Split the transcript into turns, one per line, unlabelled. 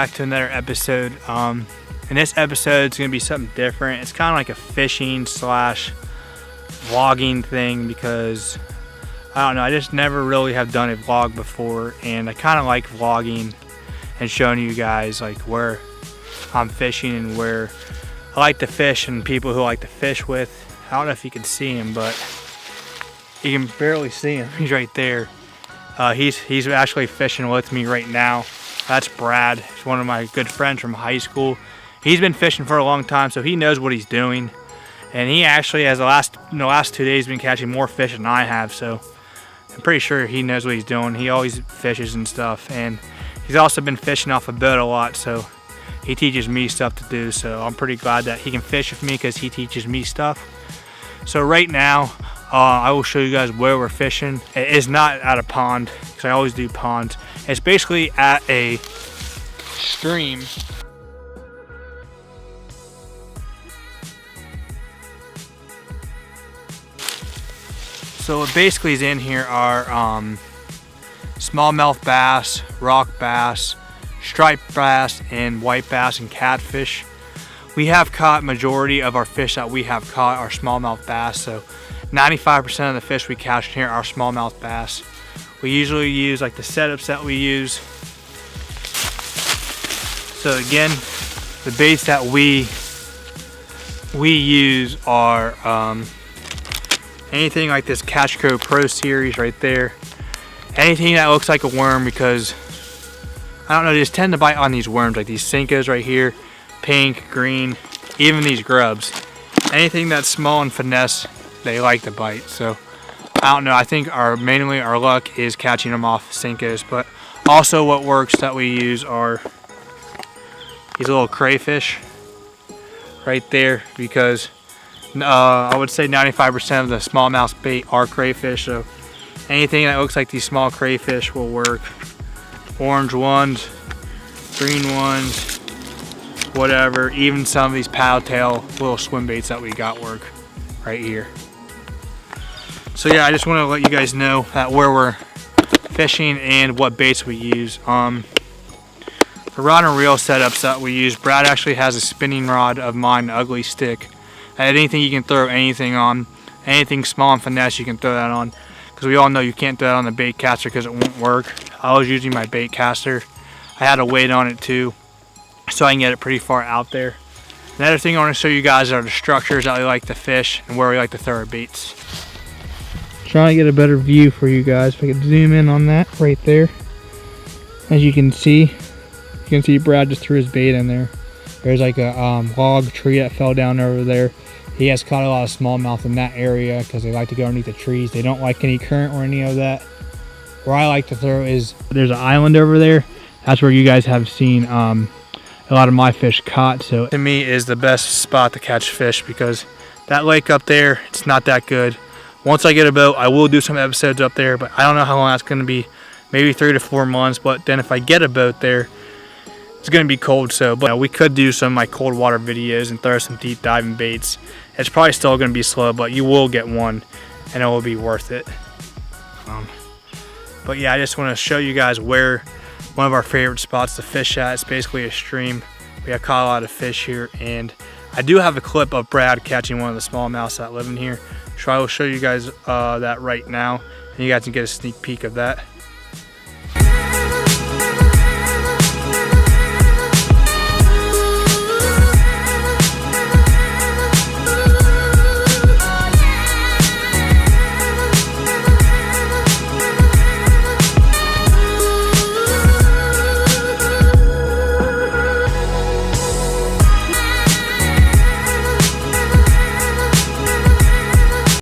back to another episode. And this episode is going to be something different. It's kind of like a fishing slash vlogging thing because I don't know, I just never really have done a vlog before, and I kind of like vlogging and showing you guys like where I'm fishing and where I like to fish and people who I like to fish with. I don't know if you can see him, but you can barely see him. He's right there. He's actually fishing with me right now. That's Brad. He's one of my good friends from high school. He's been fishing for a long time, so he knows what he's doing. And he actually has the last 2 days been catching more fish than I have, so I'm pretty sure he knows what he's doing. He always fishes and stuff, and he's also been fishing off a boat a lot, so he teaches me stuff to do. So I'm pretty glad that he can fish with me because he teaches me stuff. So right now, I will show you guys where we're fishing. It is not at a pond, because I always do ponds. It's basically at a stream. So what basically is in here are smallmouth bass, rock bass, striped bass, and white bass and catfish. We have caught majority of our fish that we have caught are smallmouth bass, so 95% of the fish we catch here are smallmouth bass. We usually use like the setups that we use. So again, the baits that we use are anything like this Catch Co Pro series right there. Anything that looks like a worm, because I don't know, they just tend to bite on these worms, like these Sinkos right here, pink, green, even these grubs. Anything that's small and finesse, they like to bite. So I don't know, I think mainly our luck is catching them off Sinkos, but also what works that we use are these little crayfish right there, because I would say 95% of the smallmouth bait are crayfish, so anything that looks like these small crayfish will work. Orange ones, green ones, whatever, even some of these paddle tail little swim baits that we got work right here. So yeah, I just want to let you guys know that where we're fishing and what baits we use. The rod and reel setups that we use, Brad actually has a spinning rod of mine, an ugly stick. Anything you can throw anything on, anything small and finesse you can throw that on, because we all know you can't throw that on the bait caster because it won't work. I was using my bait caster. I had a weight on it too, so I can get it pretty far out there. Another thing I want to show you guys are the structures that we like to fish and where we like to throw our baits. Trying to get a better view for you guys. If I could zoom in on that right there. As you can see Brad just threw his bait in there. There's like a log tree that fell down over there. He has caught a lot of smallmouth in that area because they like to go underneath the trees. They don't like any current or any of that. Where I like to throw is, there's an island over there. That's where you guys have seen a lot of my fish caught. So to me is the best spot to catch fish, because that lake up there, it's not that good. Once I get a boat, I will do some episodes up there, but I don't know how long that's going to be. Maybe 3 to 4 months. But then if I get a boat there, it's going to be cold, so but we could do some of my cold water videos and throw some deep diving baits. It's probably still going to be slow, but you will get one and it will be worth it. But yeah, I just want to show you guys where one of our favorite spots to fish at. It's basically a stream. We have caught a lot of fish here, and I do have a clip of Brad catching one of the smallmouths that live in here, so I will show you guys that right now, and you guys can get a sneak peek of that.